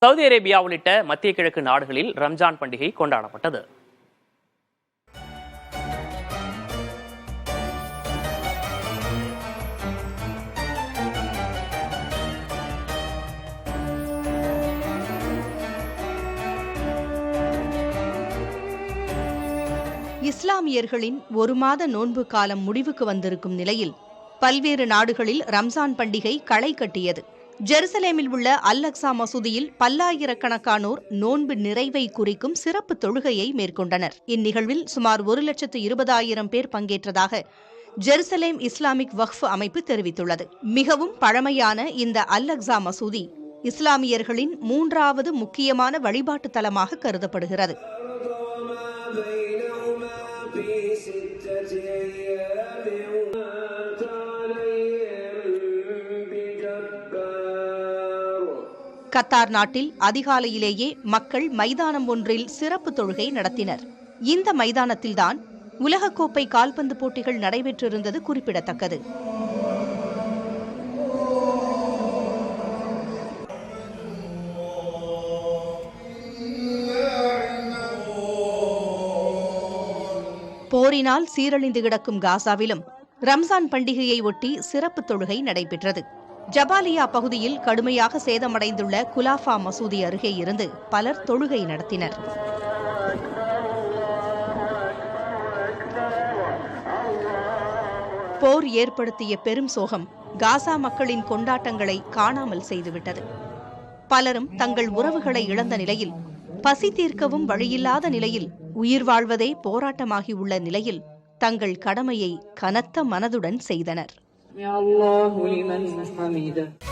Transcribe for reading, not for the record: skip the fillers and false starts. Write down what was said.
Saudi Arabia உள்ளிட்ட மத்திய கிழக்கு நாடுகளில் ரம்ஜான் பண்டிகை கொண்டாடப்பட்டது. இஸ்லாமியர்களின் ஒரு மாத நோன்பு காலம் முடிவுக்கு வந்திருக்கும் நிலையில் பல்வேறு நாடுகளில் ரம்ஜான் பண்டிகை களை கட்டியது. ஜெருசலேமில் உள்ள அல் அக்ஸா மசூதியில் பல்லாயிரக்கணக்கானோர் நோன்பு நிறைவை குறிக்கும் சிறப்பு தொழுகையை மேற்கொண்டனர். இந்நிகழ்வில் சுமார் 1,20,000 பேர் பங்கேற்றதாக ஜெருசலேம் இஸ்லாமிக் வக்ஃப் அமைப்பு தெரிவித்துள்ளது. மிகவும் பழமையான இந்த அல் அக்ஸா மசூதி இஸ்லாமியர்களின் 3வது முக்கியமான வழிபாட்டு தலமாக கருதப்படுகிறது. கத்தார் நாட்டில் அதிகாலையிலேயே மக்கள் மைதானம் ஒன்றில் சிறப்பு தொழுகை நடத்தினர். இந்த மைதானத்தில்தான் உலகக்கோப்பை கால்பந்து போட்டிகள் நடைபெற்றிருந்தது குறிப்பிடத்தக்கது. போரினால் சீரழிந்து கிடக்கும் காசாவிலும் ரம்ஜான் பண்டிகையை ஒட்டி சிறப்பு தொழுகை நடைபெற்றது. ஜபாலியா பகுதியில் கடுமையாக சேதமடைந்துள்ள குலாஃபா மசூதி அருகே இருந்து பலர் தொழுகை நடத்தினர். போர் ஏற்படுத்திய பெரும் சோகம் காசா மக்களின் கொண்டாட்டங்களை காணாமல் செய்துவிட்டது. பலரும் தங்கள் உறவுகளை இழந்த நிலையில், பசி தீர்க்கவும் வழியில்லாத நிலையில், உயிர் வாழ்வதே போராட்டமாகியுள்ள நிலையில் தங்கள் கடமையை கனத்த மனதுடன் செய்தனர். يا الله لمن حمده.